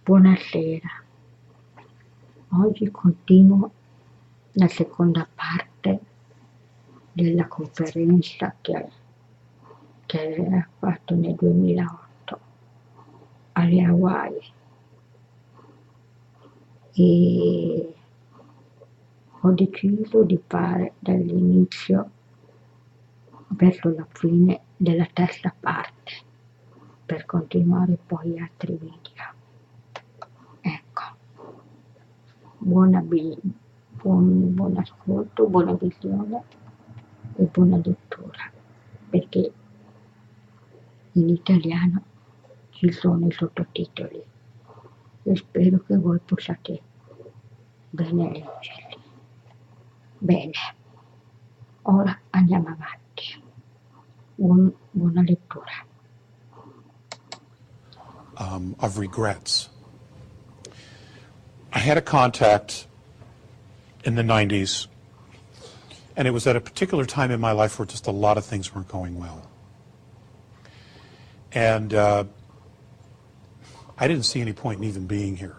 Buonasera, oggi continuo la seconda parte della conferenza che ha fatto nel 2008 alle Hawaii e ho deciso di fare dall'inizio verso la fine della terza parte per continuare poi altri video. Ecco, buon ascolto, buona visione e buona lettura, perché in italiano ci sono i sottotitoli e spero che voi possiate bene leggerli. Bene, ora andiamo avanti. Buona lettura. Of regrets. I had a contact in the 90s, and it was at a particular time in my life where just a lot of things weren't going well. And I didn't see any point in even being here.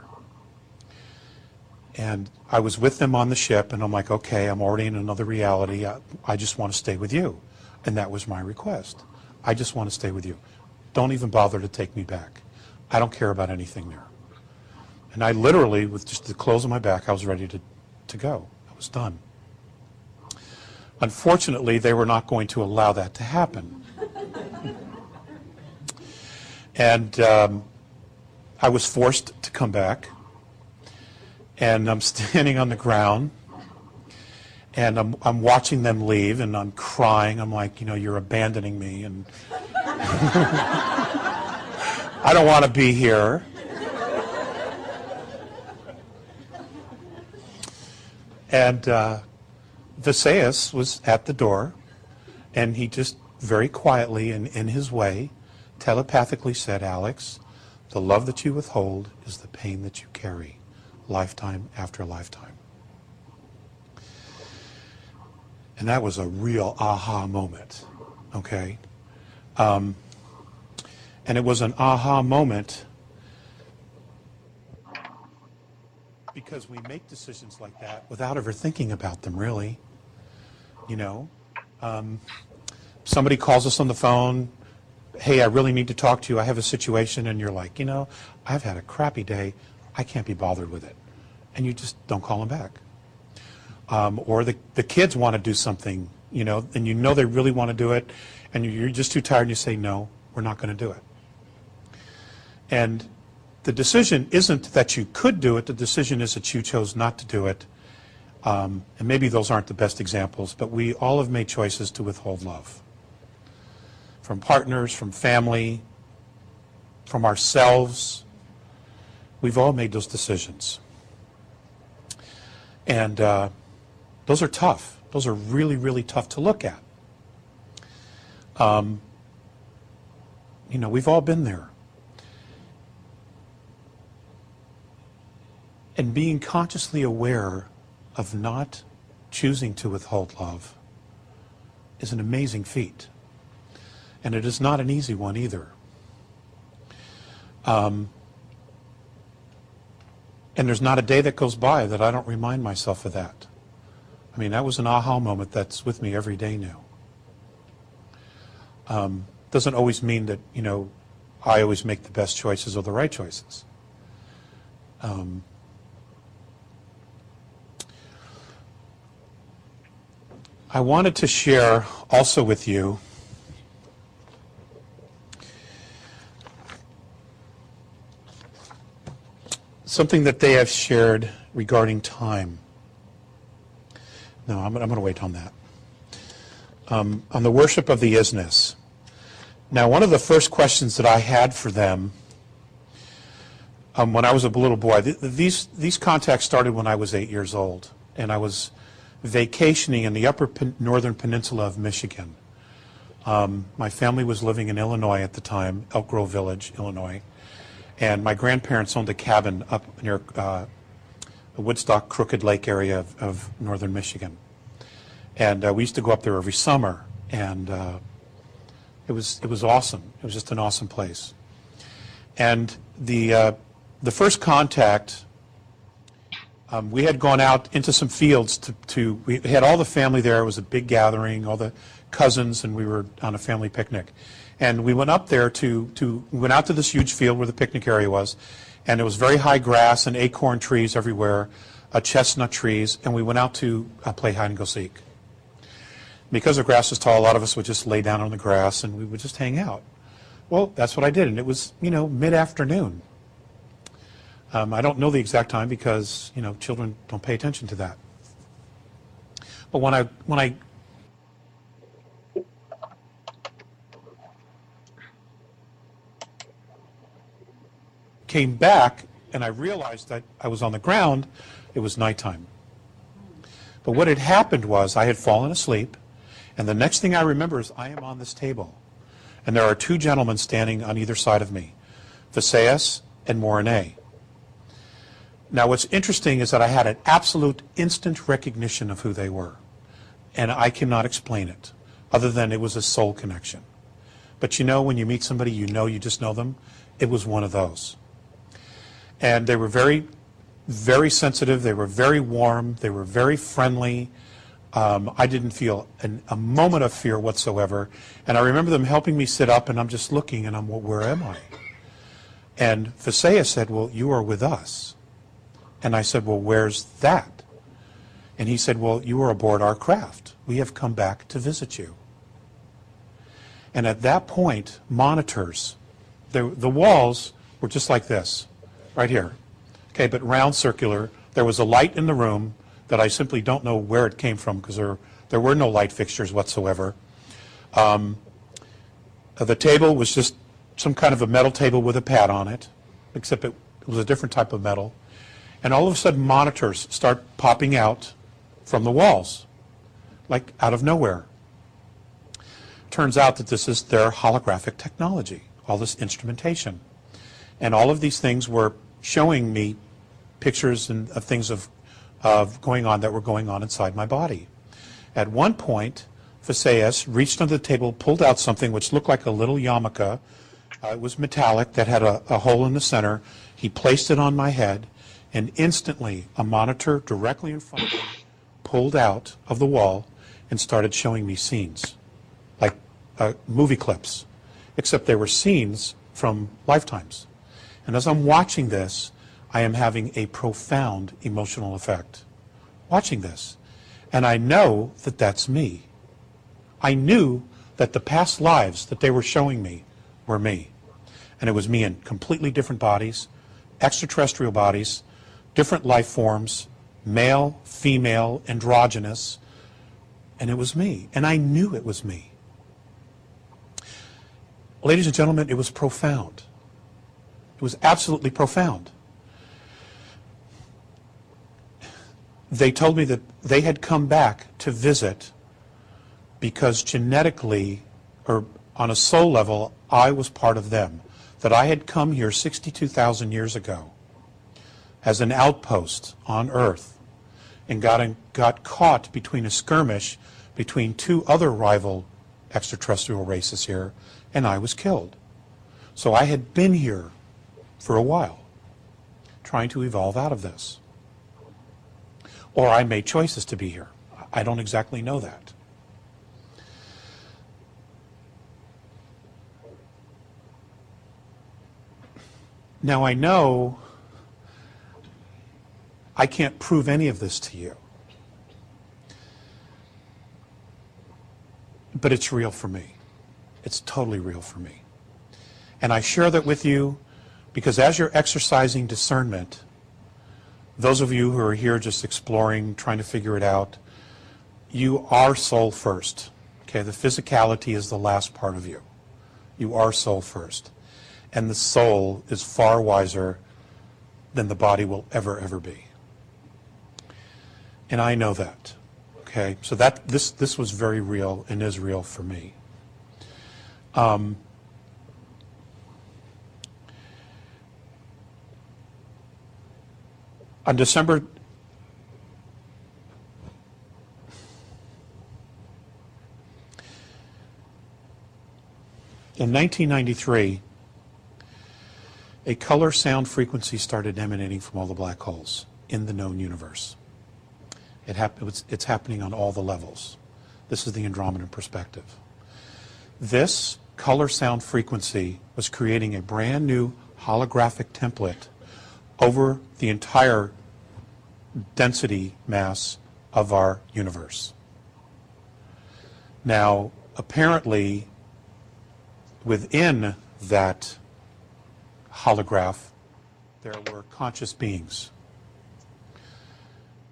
And I was with them on the ship, and I'm like, okay, I'm already in another reality. I just want to stay with you. And that was my request. I just want to stay with you. Don't even bother to take me back. I don't care about anything there. And I literally, with just the clothes on my back, I was ready to go. I was done. Unfortunately, they were not going to allow that to happen. And I was forced to come back. And I'm standing on the ground, and I'm watching them leave, and I'm crying. I'm like, you know, you're abandoning me, and I don't want to be here. And Visayas was at the door, and he just very quietly and in his way telepathically said, Alex, the love that you withhold is the pain that you carry, lifetime after lifetime. And that was a real aha moment, okay? And it was an aha moment because we make decisions like that without ever thinking about them, really. You know, somebody calls us on the phone, hey, I really need to talk to you, I have a situation, and you're like, you know, I've had a crappy day, I can't be bothered with it. And you just don't call them back. Or the kids want to do something, you know, and you know they really want to do it, and you're just too tired and you say, no, we're not going to do it. And the decision isn't that you could do it, the decision is that you chose not to do it. And maybe those aren't the best examples, but we all have made choices to withhold love. From partners, from family, from ourselves. We've all made those decisions. And those are tough. Those are really, really tough to look at. You know, we've all been there. And being consciously aware of not choosing to withhold love is an amazing feat. And it is not an easy one either. And there's not a day that goes by that I don't remind myself of that. I mean, that was an aha moment that's with me every day now. Doesn't always mean that, you know, I always make the best choices or the right choices. I wanted to share also with you something that they have shared regarding time. No, I'm going to wait on that. On the worship of the isness. Now, one of the first questions that I had for them when I was a little boy, these contacts started when I was 8 years old, and I was vacationing in the upper northern peninsula of Michigan. My family was living in Illinois at the time, Elk Grove Village, Illinois, and my grandparents owned a cabin up near the Woodstock Crooked Lake area of northern Michigan. And we used to go up there every summer, and it was awesome. It was just an awesome place. And the The first contact, we had gone out into some fields we had all the family there. It was a big gathering, all the cousins, and we were on a family picnic. And we went up there we went out to this huge field where the picnic area was, and it was very high grass and acorn trees everywhere, chestnut trees, and we went out to play hide and go seek. Because the grass was tall, a lot of us would just lay down on the grass and we would just hang out. Well, that's what I did, and it was, mid-afternoon. I don't know the exact time because, children don't pay attention to that. But when I came back and I realized that I was on the ground, it was nighttime. But what had happened was I had fallen asleep, and the next thing I remember is I am on this table, and there are two gentlemen standing on either side of me, Visayas and Morine. Now what's interesting is that I had an absolute instant recognition of who they were, and I cannot explain it, other than it was a soul connection. But when you meet somebody you just know them, it was one of those. And they were very, very sensitive, they were very warm, they were very friendly. I didn't feel a moment of fear whatsoever. And I remember them helping me sit up, and I'm just looking, and well, where am I? And Visayas said, well, you are with us. And I said, well, where's that? And he said, well, you are aboard our craft. We have come back to visit you. And at that point, monitors, the walls were just like this, right here. Okay, but round, circular. There was a light in the room that I simply don't know where it came from because there were no light fixtures whatsoever. The table was just some kind of a metal table with a pad on it, except it was a different type of metal. And all of a sudden, monitors start popping out from the walls, like out of nowhere. Turns out that this is their holographic technology, all this instrumentation. And all of these things were showing me pictures of things of going on that were going on inside my body. At one point, Visayas reached under the table, pulled out something which looked like a little yarmulke. It was metallic that had a hole in the center. He placed it on my head, and instantly a monitor directly in front of me pulled out of the wall and started showing me scenes, like movie clips, except they were scenes from lifetimes. And as I'm watching this, I am having a profound emotional effect watching this. And I know that that's me. I knew that the past lives that they were showing me were me. And it was me in completely different bodies, extraterrestrial bodies, different life forms, male, female, androgynous, and it was me. And I knew it was me. Ladies and gentlemen, it was profound. It was absolutely profound. They told me that they had come back to visit because genetically, or on a soul level, I was part of them. That I had come here 62,000 years ago as an outpost on Earth and got caught between a skirmish between two other rival extraterrestrial races here, and I was killed. So I had been here for a while, trying to evolve out of this. Or I made choices to be here. I don't exactly know that. Now I know I can't prove any of this to you, but it's real for me. It's totally real for me. And I share that with you because as you're exercising discernment, those of you who are here just exploring, trying to figure it out, you are soul first. Okay, the physicality is the last part of you. You are soul first. And the soul is far wiser than the body will ever be. And I know that. Okay, so that this was very real and is real for me. On December in 1993, a color sound frequency started emanating from all the black holes in the known universe. It's happening on all the levels. This is the Andromedan perspective. This color sound frequency was creating a brand new holographic template over the entire density mass of our universe. Now, apparently, within that holograph, there were conscious beings.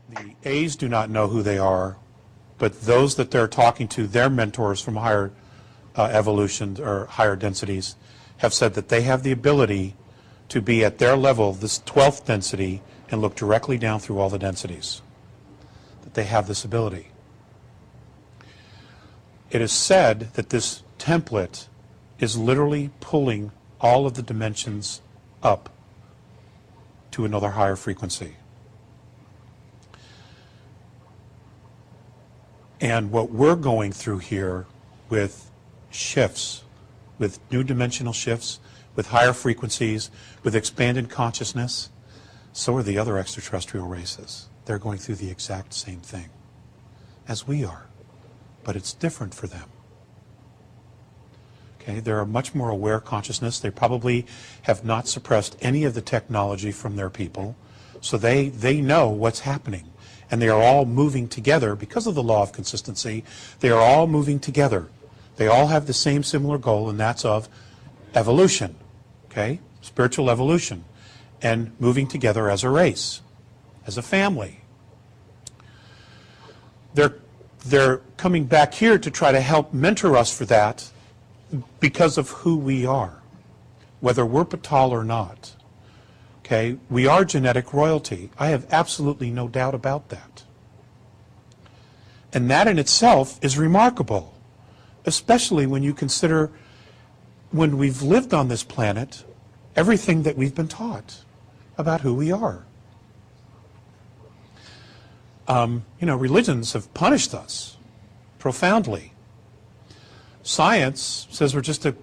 The A's do not know who they are, but those that they're talking to, their mentors from higher evolutions or higher densities, have said that they have the ability to be at their level, this 12th density, and look directly down through all the densities. That they have this ability. It is said that this template is literally pulling all of the dimensions up to another higher frequency. And what we're going through here with shifts, with new dimensional shifts, with higher frequencies, with expanded consciousness, so are the other extraterrestrial races. They're going through the exact same thing as we are, but it's different for them. Okay, they're a much more aware consciousness. They probably have not suppressed any of the technology from their people, so they know what's happening. And they are all moving together because of the law of consistency. They are all moving together. They all have the same similar goal, and that's of evolution, okay? Spiritual evolution, and moving together as a race, as a family. They're coming back here to try to help mentor us for that because of who we are, whether we're Patal or not. Okay, we are genetic royalty. I have absolutely no doubt about that. And that in itself is remarkable, especially when you consider when we've lived on this planet, everything that we've been taught about who we are. Religions have punished us profoundly. Science says we're just a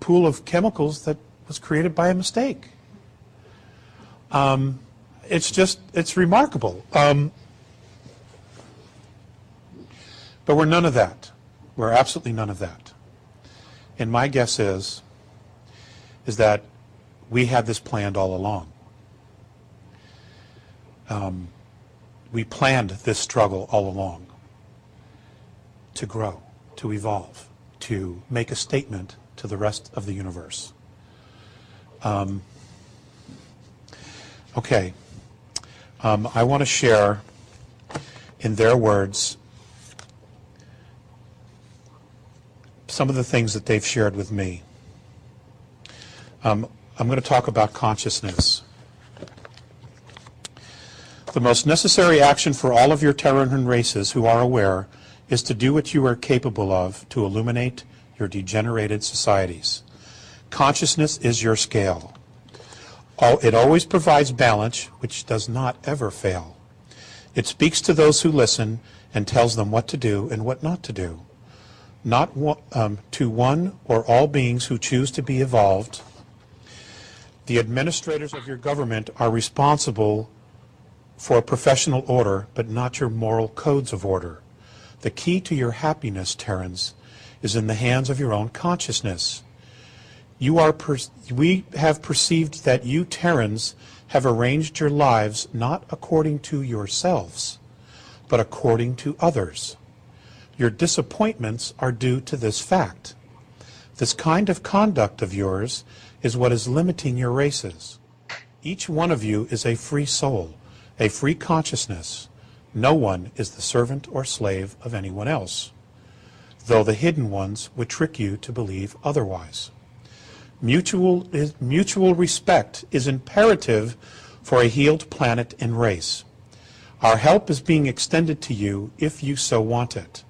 pool of chemicals that was created by a mistake. It's remarkable. But we're none of that. We're absolutely none of that. And my guess is that we had this planned all along. We planned this struggle all along to grow, to evolve, to make a statement to the rest of the universe. Okay, I want to share, in their words, some of the things that they've shared with me. I'm going to talk about consciousness. The most necessary action for all of your Terran races who are aware is to do what you are capable of to illuminate your degenerated societies. Consciousness is your scale. It always provides balance, which does not ever fail. It speaks to those who listen and tells them what to do and what not to do. Not to one or all beings who choose to be evolved. The administrators of your government are responsible for professional order, but not your moral codes of order. The key to your happiness, Terrans, is in the hands of your own consciousness. We have perceived that you Terrans have arranged your lives not according to yourselves, but according to others. Your disappointments are due to this fact. This kind of conduct of yours is what is limiting your races. Each one of you is a free soul, a free consciousness. No one is the servant or slave of anyone else, though the hidden ones would trick you to believe otherwise. Mutual respect is imperative for a healed planet and race. Our help is being extended to you if you so want it.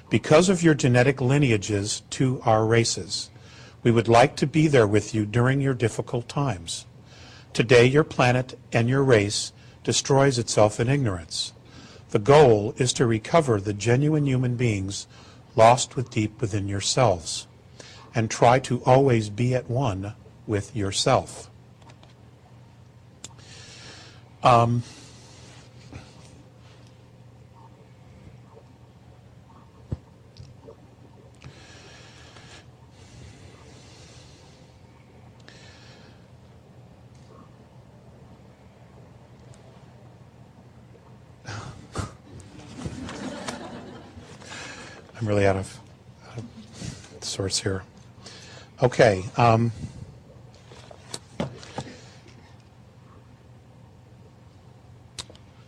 Because of your genetic lineages to our races, we would like to be there with you during your difficult times. Today, your planet and your race destroys itself in ignorance. The goal is to recover the genuine human beings lost deep within yourselves, and try to always be at one with yourself. Um, I'm really out of sorts here. Okay.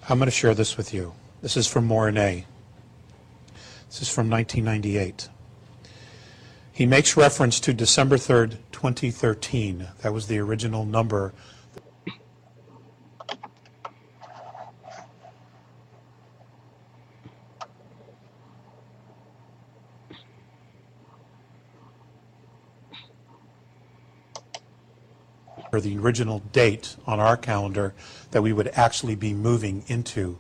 I'm going to share this with you. This is from Mornay. This is from 1998. He makes reference to December 3rd, 2013. That was the original number. Or the original date on our calendar that we would actually be moving into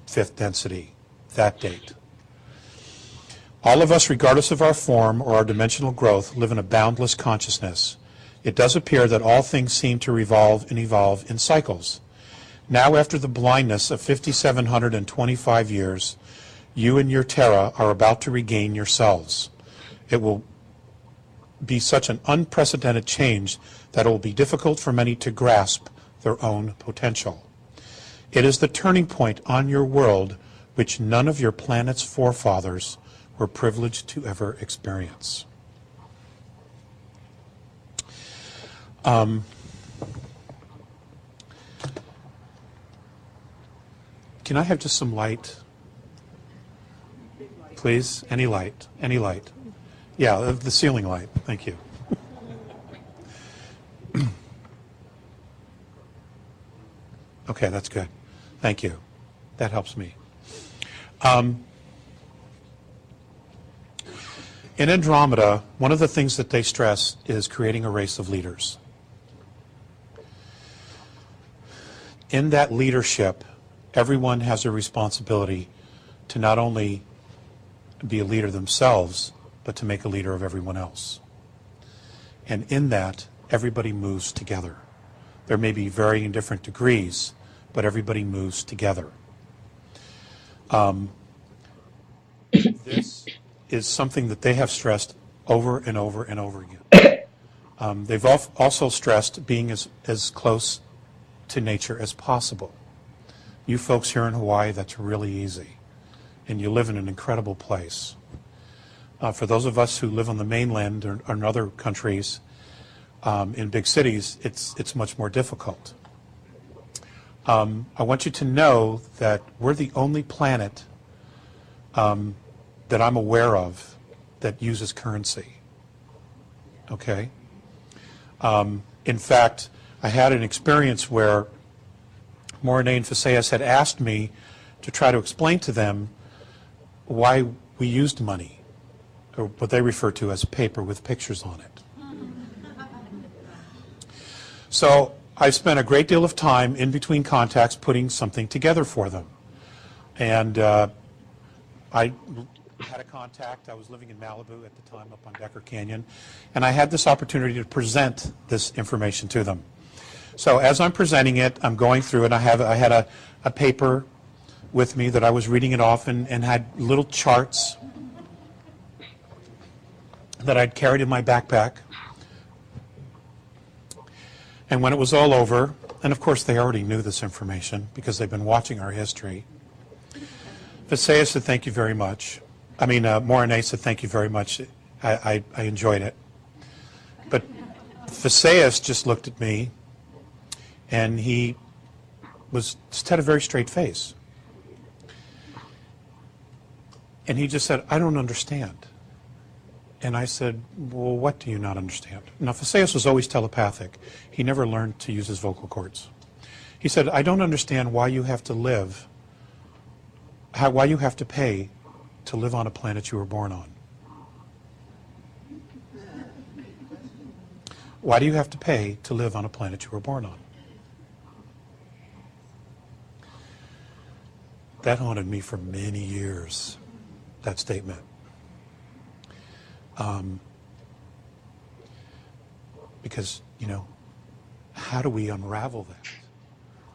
fifth density, that date. All of us, regardless of our form or our dimensional growth, live in a boundless consciousness. It does appear that all things seem to revolve and evolve in cycles. Now, after the blindness of 5,725 years, you and your Terra are about to regain yourselves. It will be such an unprecedented change that it will be difficult for many to grasp their own potential. It is the turning point on your world which none of your planet's forefathers were privileged to ever experience. Can I have just some light? Please? Any light? Any light? Yeah, the ceiling light. Thank you. Okay, that's good. Thank you. That helps me. In Andromeda, one of the things that they stress is creating a race of leaders. In that leadership, everyone has a responsibility to not only be a leader themselves, but to make a leader of everyone else. And in that, everybody moves together. There may be varying different degrees, but everybody moves together. This is something that they have stressed over and over and over again. They've also stressed being as close to nature as possible. You folks here in Hawaii, that's really easy. And you live in an incredible place. For those of us who live on the mainland or in other countries, in big cities, it's much more difficult. I want you to know that we're the only planet that I'm aware of that uses currency. Okay? In fact, I had an experience where Mornay and Faseas had asked me to try to explain to them why we used money, or what they refer to as paper with pictures on it. So I spent a great deal of time in between contacts putting something together for them. And I had a contact. I was living in Malibu at the time up on Decker Canyon. And I had this opportunity to present this information to them. So as I'm presenting it, I'm going through it. I had a paper with me that I was reading it off and had little charts that I'd carried in my backpack. And when it was all over, and of course they already knew this information because they've been watching our history, Faseas said, thank you very much. Mornay said, thank you very much. I enjoyed it. But Faseas just looked at me, and he just had a very straight face. And he just said, I don't understand. And I said, well, what do you not understand? Now, Faseas was always telepathic. He never learned to use his vocal cords. He said, I don't understand why you have to live, why you have to pay to live on a planet you were born on. Why do you have to pay to live on a planet you were born on? That haunted me for many years, that statement. Because, how do we unravel that?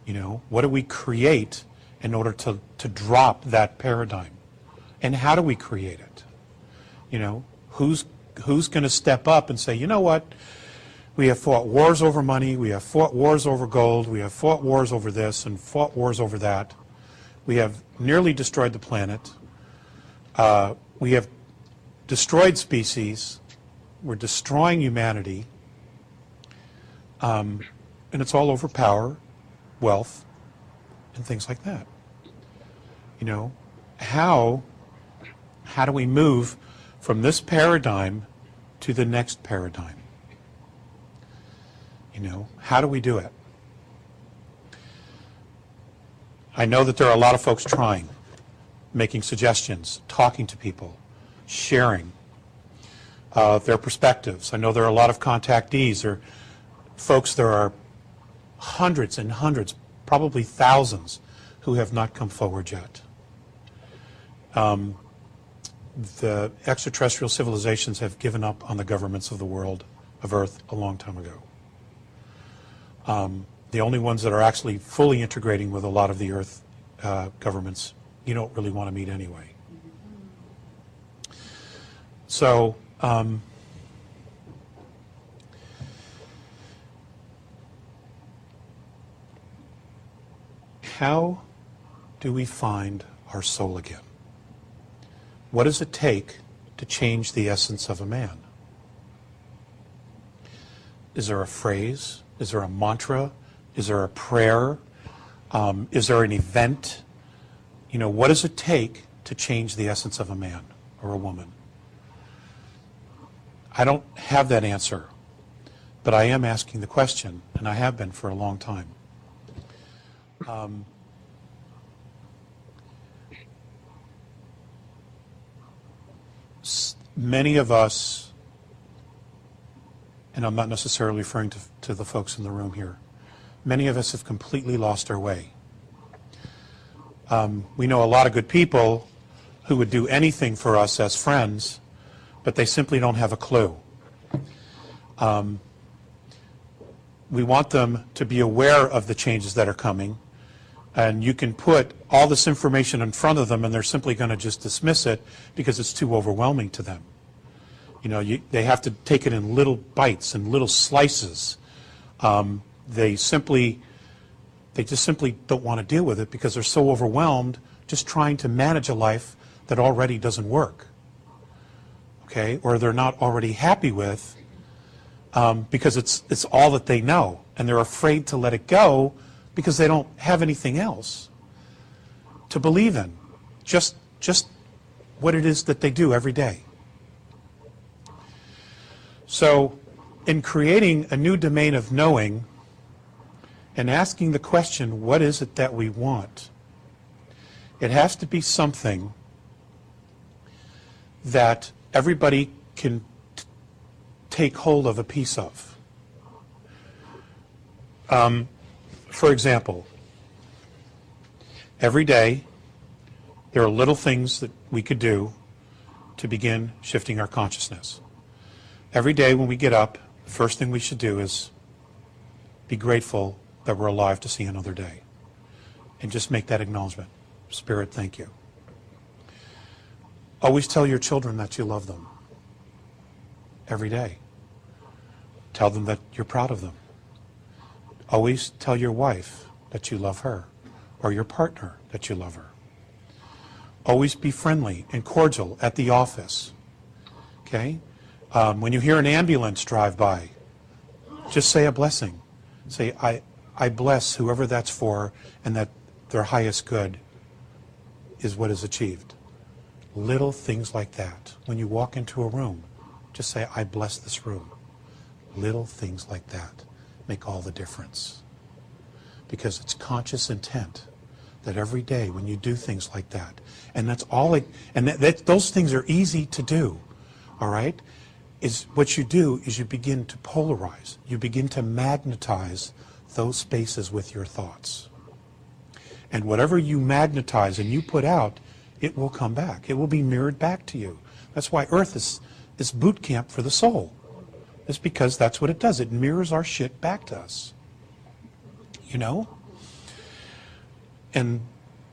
You know, what do we create in order to drop that paradigm? And how do we create it? You know, who's going to step up and say, you know what, we have fought wars over money, we have fought wars over gold, we have fought wars over this and fought wars over that. We have nearly destroyed the planet. We have destroyed species. We're destroying humanity. And it's all over power, wealth, and things like that. You know, how do we move from this paradigm to the next paradigm? You know, how do we do it? I know that there are a lot of folks trying, making suggestions, talking to people, sharing their perspectives. I know there are a lot of contactees or folks, there are hundreds and hundreds, probably thousands, who have not come forward yet. The extraterrestrial civilizations have given up on the governments of the world, of Earth, a long time ago. The only ones that are actually fully integrating with a lot of the Earth governments, you don't really want to meet anyway. So, how do we find our soul again? What does it take to change the essence of a man? Is there a phrase? Is there a mantra? Is there a prayer? Is there an event? You know, what does it take to change the essence of a man or a woman? I don't have that answer, but I am asking the question, and I have been for a long time. Many of us, and I'm not necessarily referring to the folks in the room here, many of us have completely lost our way. We know a lot of good people who would do anything for us as friends, but they simply don't have a clue. We want them to be aware of the changes that are coming, and you can put all this information in front of them and they're simply going to just dismiss it because it's too overwhelming to them. You know, they have to take it in little bites and little slices. They just simply don't want to deal with it because they're so overwhelmed just trying to manage a life that already doesn't work, okay, or they're not already happy with because it's all that they know, and they're afraid to let it go because they don't have anything else to believe in, just what it is that they do every day. So in creating a new domain of knowing and asking the question, what is it that we want? It has to be something that everybody can take hold of a piece of. For example, every day there are little things that we could do to begin shifting our consciousness. Every day when we get up, the first thing we should do is be grateful that we're alive to see another day. And just make that acknowledgement. Spirit, thank you. Always tell your children that you love them. Every day. Tell them that you're proud of them. Always tell your wife that you love her, or your partner that you love her. Always be friendly and cordial at the office. Okay? When you hear an ambulance drive by, just say a blessing. Say, I bless whoever that's for, and that their highest good is what is achieved. Little things like that. When you walk into a room, just say, I bless this room. Little things like that make all the difference. Because it's conscious intent that every day when you do things like that, and that's all it, and those things are easy to do, all right? Is what you do is you begin to polarize. You begin to magnetize those spaces with your thoughts. And whatever you magnetize and you put out, it will come back. It will be mirrored back to you. That's why Earth is boot camp for the soul. It's because that's what it does. It mirrors our shit back to us. You know? And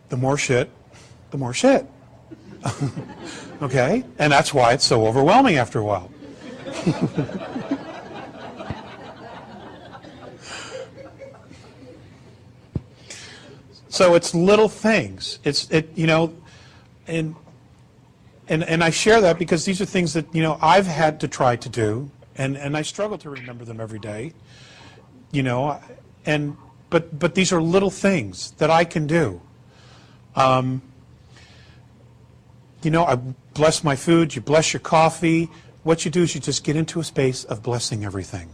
the more shit, the more shit. Okay? And that's why it's so overwhelming after a while. So it's little things. And I share that because these are things that, I've had to try to do, and I struggle to remember them every day, but these are little things that I can do. I bless my food, you bless your coffee. What you do is you just get into a space of blessing everything.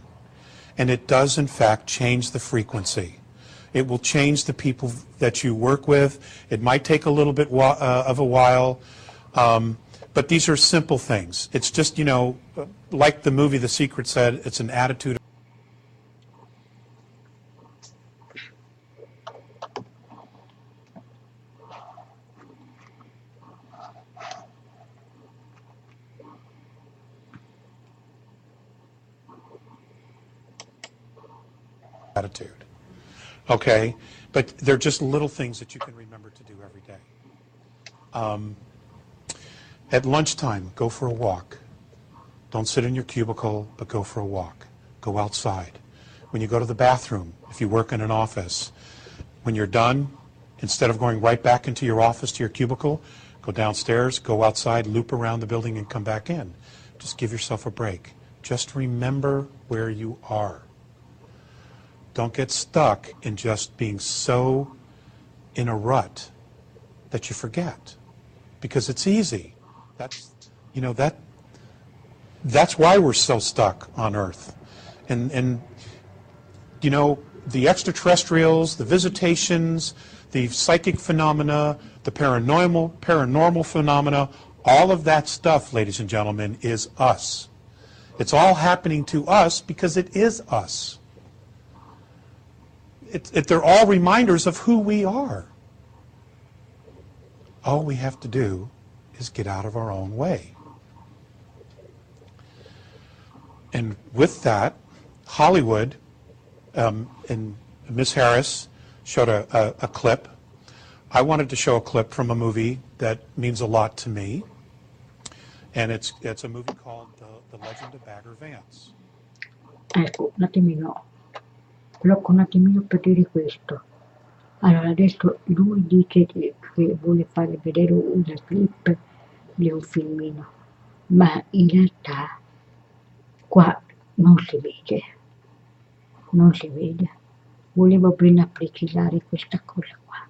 And it does, in fact, change the frequency. It will change the people that you work with. It might take a little bit of a while, but these are simple things. It's just, like the movie The Secret said, it's an attitude. Attitude. Okay? But they're just little things that you can remember to do every day. At lunchtime, go for a walk. Don't sit in your cubicle, but go for a walk. Go outside. When you go to the bathroom, if you work in an office, when you're done, instead of going right back into your office to your cubicle, go downstairs, go outside, loop around the building, and come back in. Just give yourself a break. Just remember where you are. Don't get stuck in just being so in a rut that you forget, because it's easy. That's why we're so stuck on Earth. And the extraterrestrials, the visitations, the psychic phenomena, the paranormal phenomena, all of that stuff, ladies and gentlemen, is us. It's all happening to us because it is us. They're all reminders of who we are. All we have to do is get out of our own way. And with that, Hollywood, and Ms. Harris showed a clip. I wanted to show a clip from a movie that means a lot to me. And it's a movie called The Legend of Bagger Vance. Ecco, un attimino, blocco un attimino per dire questo. Allora, adesso lui dice che vuole fare vedere una clip di un filmino, ma in realtà qua non si vede, non si vede. Volevo appena precisare questa cosa qua.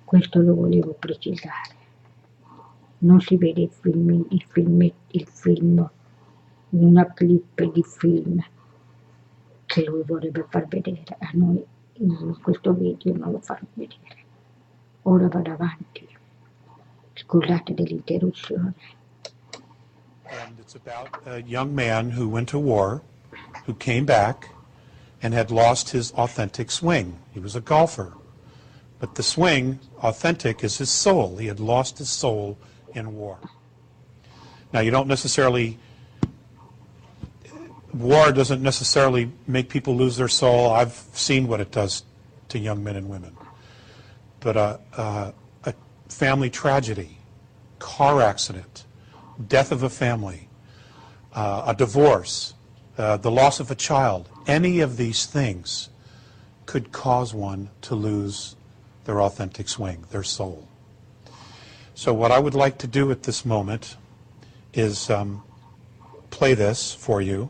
Questo lo volevo precisare. Non si vede il film, una clip di film che lui vorrebbe far vedere. A noi in questo video non lo fanno vedere. Ora vado avanti. Scusate dell'interruzione. And it's about a young man who went to war, who came back and had lost his authentic swing. He was a golfer. But the swing, authentic, is his soul. He had lost his soul in war. Now, war doesn't necessarily make people lose their soul. I've seen what it does to young men and women. But a family tragedy, car accident, death of a family, a divorce, the loss of a child, any of these things could cause one to lose their authentic swing, their soul. So what I would like to do at this moment is play this for you.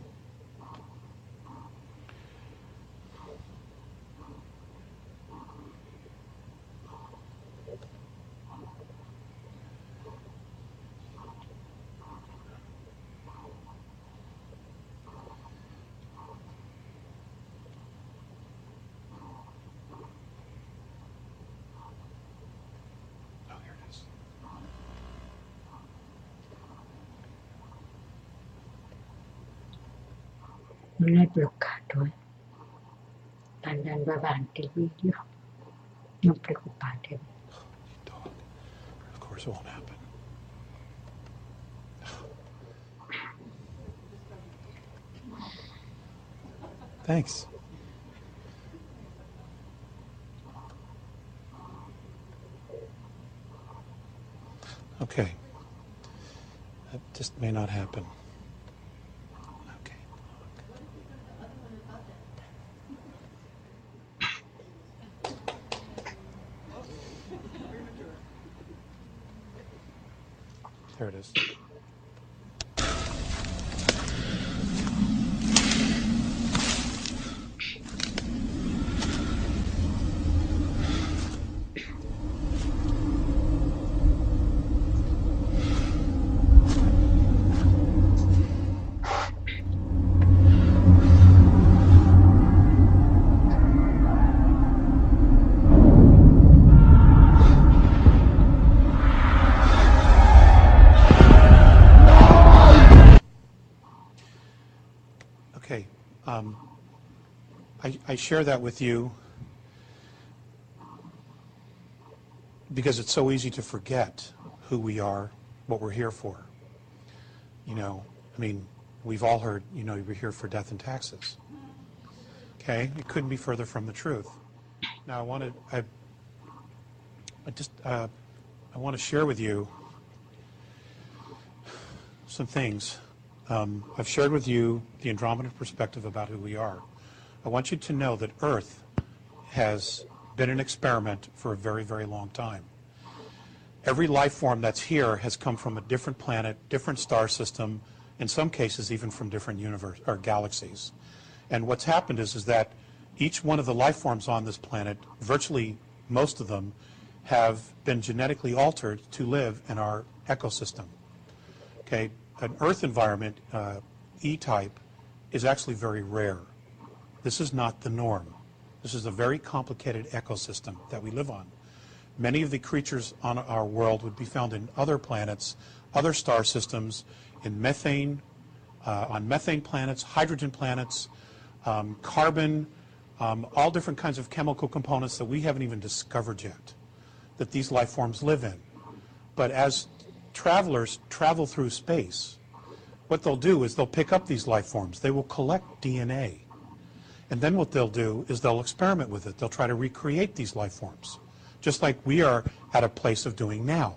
Non è bloccato, sta andando avanti il video, non preoccupatevi. Dog. Of course it won't happen. Thanks. Okay. That just may not happen. Okay. There it is. Okay. I share that with you because it's so easy to forget who we are, what we're here for. You know, I mean, we've all heard, you know, you're here for death and taxes. Okay? It couldn't be further from the truth. Now, I want to share with you some things. I've shared with you the Andromedan perspective about who we are. I want you to know that Earth has been an experiment for a very, very long time. Every life form that's here has come from a different planet, different star system, in some cases even from different universe or galaxies. And what's happened is that each one of the life forms on this planet, virtually most of them, have been genetically altered to live in our ecosystem. Okay, an Earth environment, E-type, is actually very rare. This is not the norm. This is a very complicated ecosystem that we live on. Many of the creatures on our world would be found in other planets, other star systems, in methane, on methane planets, hydrogen planets, carbon, all different kinds of chemical components that we haven't even discovered yet, that these life forms live in. But as travelers travel through space, what they'll do is they'll pick up these life forms. They will collect DNA. And then what they'll do is they'll experiment with it. They'll try to recreate these life forms, just like we are at a place of doing now.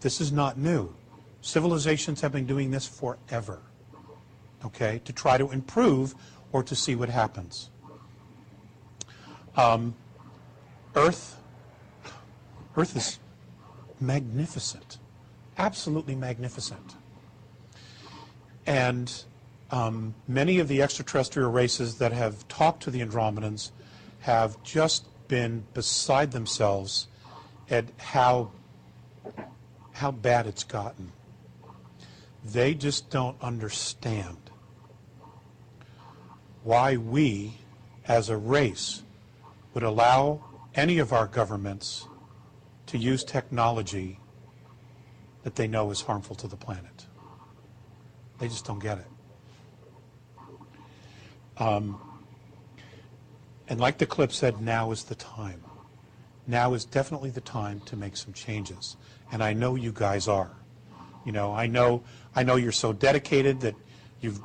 This is not new. Civilizations have been doing this forever, okay, to try to improve or to see what happens. Earth is magnificent, absolutely magnificent. And many of the extraterrestrial races that have talked to the Andromedans have just been beside themselves at how bad it's gotten. They just don't understand why we, as a race, would allow any of our governments to use technology that they know is harmful to the planet. They just don't get it. And like the clip said, now is the time. Now is definitely the time to make some changes. And I know you guys are. You know, I know you're so dedicated that you've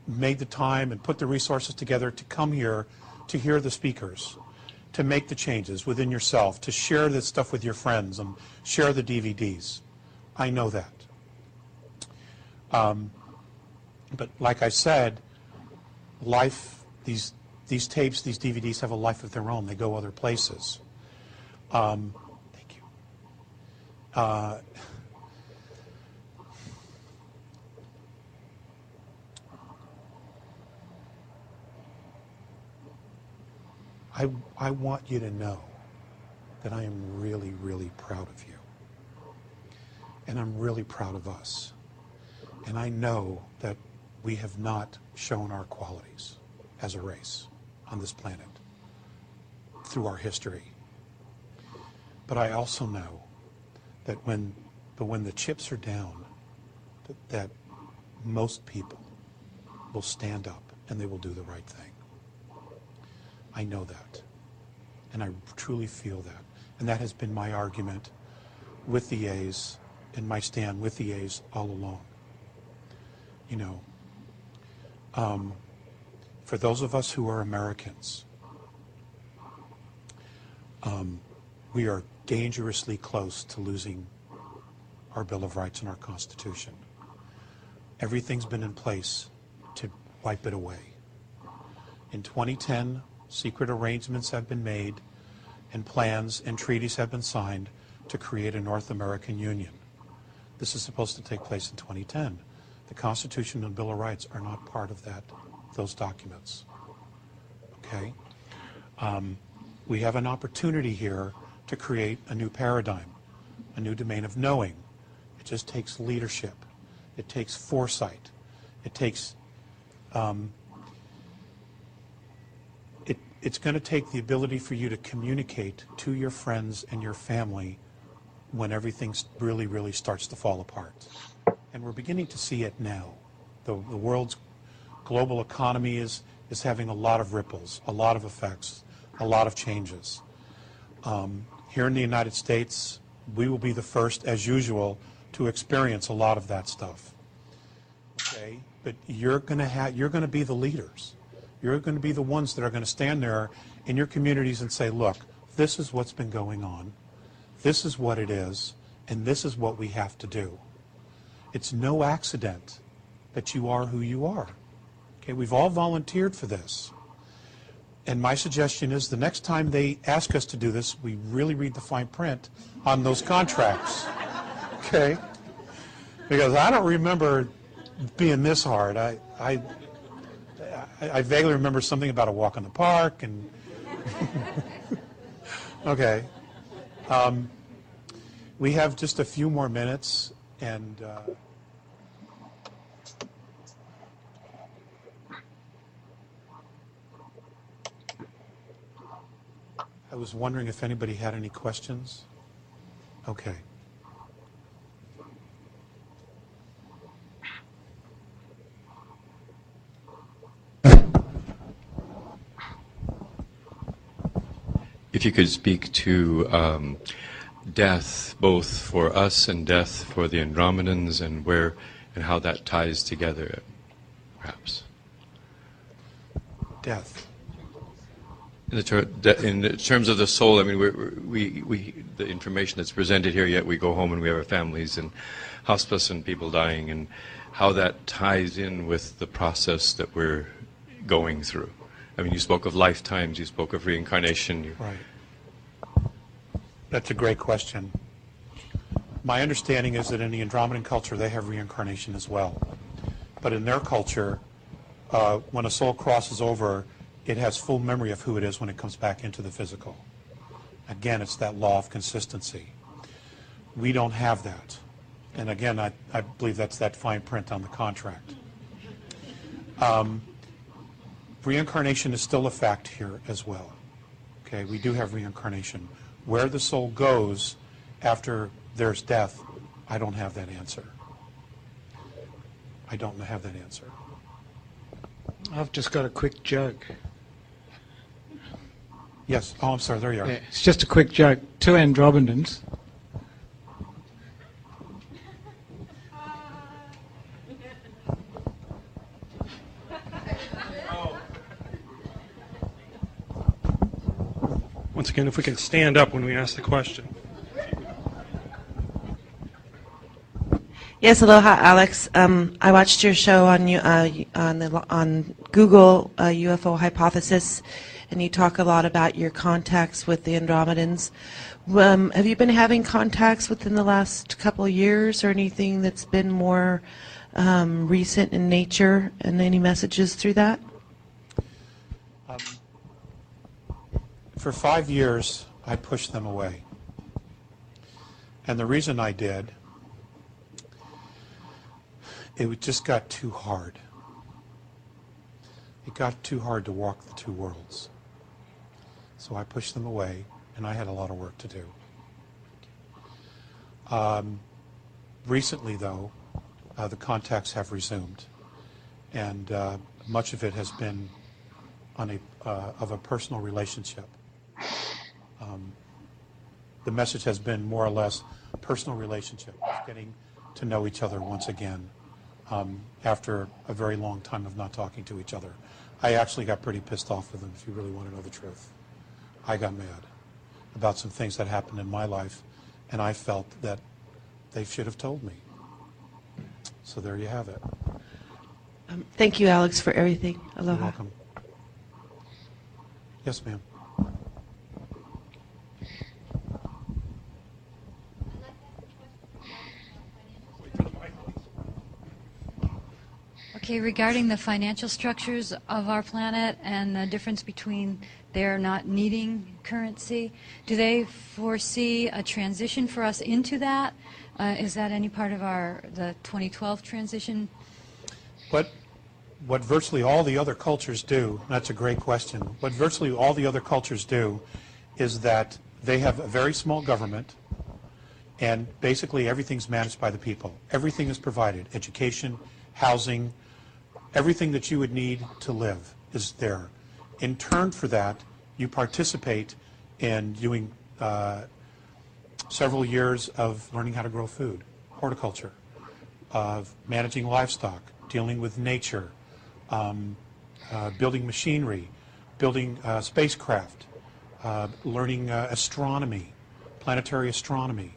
made the time and put the resources together to come here to hear the speakers, to make the changes within yourself, to share this stuff with your friends and share the DVDs. I know that. But like I said, life, these tapes, these DVDs have a life of their own. They go other places. Thank you. I want you to know that I am really, really proud of you. And I'm really proud of us. And I know that we have not shown our qualities as a race on this planet through our history. But I also know that when the chips are down, that most people will stand up and they will do the right thing. I know that. And I truly feel that. And that has been my argument with the A's and my stand with the A's all along. You know, for those of us who are Americans, we are dangerously close to losing our Bill of Rights and our Constitution. Everything's been in place to wipe it away. In 2010, secret arrangements have been made and plans and treaties have been signed to create a North American Union. This is supposed to take place in 2010. The Constitution and Bill of Rights are not part of those documents. Okay? We have an opportunity here to create a new paradigm, a new domain of knowing. It just takes leadership. It takes foresight. It takes, it's going to take the ability for you to communicate to your friends and your family when everything really, really starts to fall apart. And we're beginning to see it now. The world's global economy is having a lot of ripples, a lot of effects, a lot of changes. Here in the United States, we will be the first, as usual, to experience a lot of that stuff. Okay? But you're going to be the leaders. You're going to be the ones that are going to stand there in your communities and say, look, this is what's been going on. This is what it is, and this is what we have to do. It's no accident that you are who you are. Okay, we've all volunteered for this. And my suggestion is the next time they ask us to do this, we really read the fine print on those contracts. Okay? Because I don't remember being this hard. I vaguely remember something about a walk in the park and okay. We have just a few more minutes, and I was wondering if anybody had any questions. Okay. If you could speak to death, both for us and death for the Andromedans, and where and how that ties together, perhaps. Death. In the terms of the soul, I mean, we the information that's presented here, yet we go home and we have our families and hospice and people dying, and how that ties in with the process that we're going through. I mean, you spoke of lifetimes, you spoke of reincarnation. Right. That's a great question. My understanding is that in the Andromedan culture, they have reincarnation as well. But in their culture, when a soul crosses over, it has full memory of who it is when it comes back into the physical. Again, it's that law of consistency. We don't have that. And again, I believe that's that fine print on the contract. Reincarnation is still a fact here as well. Okay, we do have reincarnation. Where the soul goes after there's death, I don't have that answer. I don't have that answer. I've just got a quick joke. Yes. Oh, I'm sorry. There you are. Yeah, it's just a quick joke. Two Andromedans. Once again, if we can stand up when we ask the question. Yes, aloha, Alex. I watched your show on Google UFO Hypothesis, and you talk a lot about your contacts with the Andromedans. Have you been having contacts within the last couple of years, or anything that's been more recent in nature, and any messages through that? For 5 years, I pushed them away. And the reason I did, it just got too hard. It got too hard to walk the two worlds. So I pushed them away, and I had a lot of work to do. Recently, though, the contacts have resumed, and much of it has been on of a personal relationship. The message has been more or less personal relationship, getting to know each other once again after a very long time of not talking to each other. I actually got pretty pissed off with them, if you really want to know the truth. I got mad. about some things that happened in my life, and I felt that they should have told me. So there you have it. Thank you, Alex, for everything. Aloha. You're welcome. Yes, ma'am. Okay, regarding the financial structures of our planet and the difference between their not needing currency, do they foresee a transition for us into that? Is that any part of the 2012 transition? What virtually all the other cultures do, that's a great question, what virtually all the other cultures do is that they have a very small government, and basically everything's managed by the people. Everything is provided, education, housing, everything that you would need to live is there. In turn for that, you participate in doing several years of learning how to grow food, horticulture, of managing livestock, dealing with nature, building machinery, building spacecraft, learning astronomy, planetary astronomy.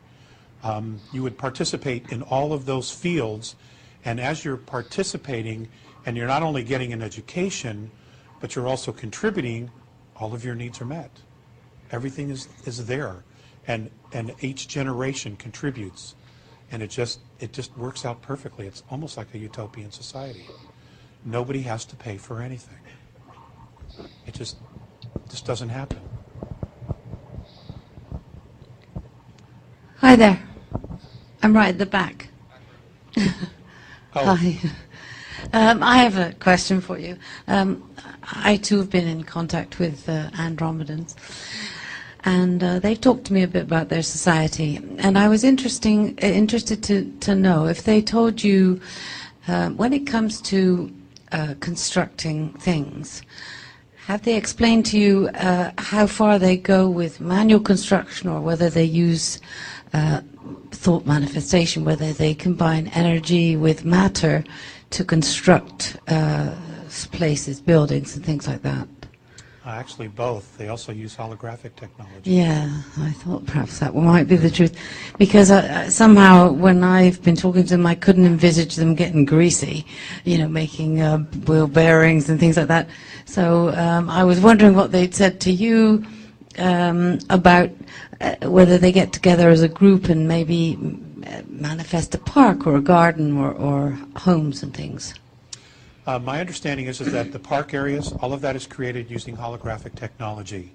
You would participate in all of those fields, and as you're participating, and you're not only getting an education, but you're also contributing, all of your needs are met. Everything is there, and each generation contributes, and it just works out perfectly. It's almost like a utopian society. Nobody has to pay for anything. It just doesn't happen. Hi there. I'm right at the back. Oh. Hi. I have a question for you. I too have been in contact with Andromedans, and they've talked to me a bit about their society, and I was interested to know if they told you when it comes to constructing things, have they explained to you how far they go with manual construction, or whether they use thought manifestation, whether they combine energy with matter to construct places, buildings, and things like that? Actually, both. They also use holographic technology. Yeah, I thought perhaps that might be the truth, because somehow when I've been talking to them, I couldn't envisage them getting greasy, you know, making wheel bearings and things like that. So I was wondering what they'd said to you about whether they get together as a group and maybe manifest a park or a garden or homes and things. My understanding is that the park areas, all of that is created using holographic technology.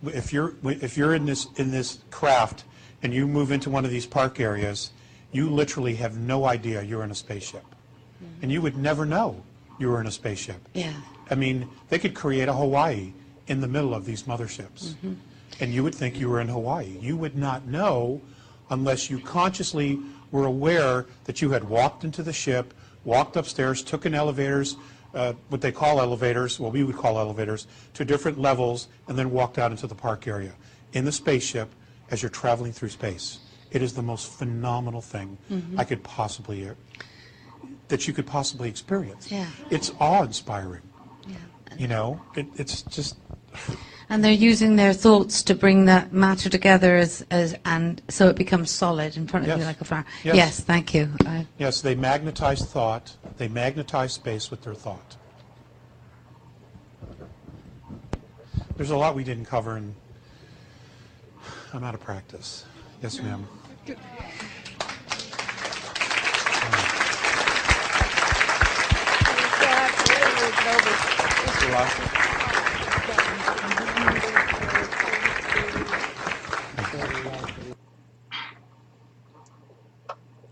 If you're in this craft and you move into one of these park areas, you literally have no idea you're in a spaceship, and you would never know you were in a spaceship. Yeah. I mean, they could create a Hawaii in the middle of these motherships, and you would think you were in Hawaii. You would not know unless you consciously were aware that you had walked into the ship, walked upstairs, took in elevators, what they call elevators, what we would call elevators, to different levels, and then walked out into the park area in the spaceship as you're traveling through space. It is the most phenomenal thing I could possibly, that you could possibly experience. Yeah. It's awe-inspiring. Yeah. You know, it's just... And they're using their thoughts to bring that matter together and so it becomes solid in front of you like a flower. Yes. Yes, thank you. Yes, they magnetize thought. They magnetize space with their thought. There's a lot we didn't cover, and I'm out of practice. Yes, ma'am.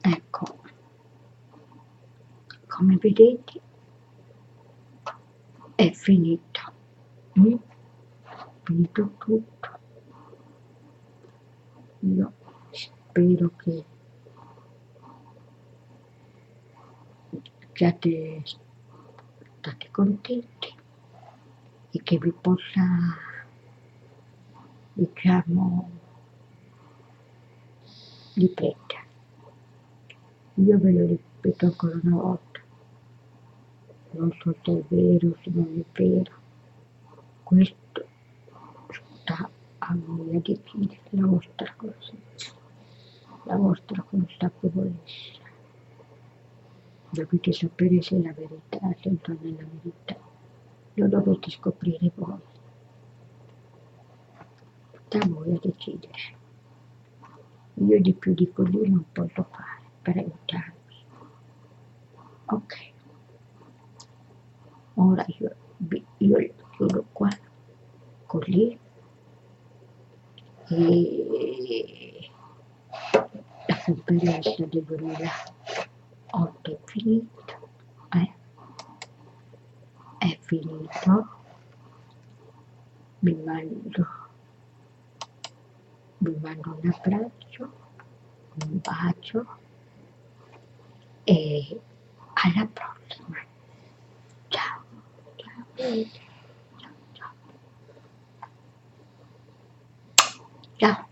Ecco, come vedete è finita. Finito tutto. Io spero che siate stati contenti e che vi possa, diciamo, ripetere. Io ve lo ripeto ancora una volta, non so se è vero, se non è vero, questo sta a voi a decidere la vostra coscienza, la vostra consapevolezza. Dovete sapere se è la verità, se non è la verità. Lo dovete scoprire voi. Sta a voi a decidere. Io di più di così non posso fare per aiutarvi. Ok. Ora io chiudo qua, così, e la conferenza del 2008 è finita, è finito, vi mando un abbraccio, un bacio e alla prossima. Ciao, ciao, ciao, ciao. Ciao.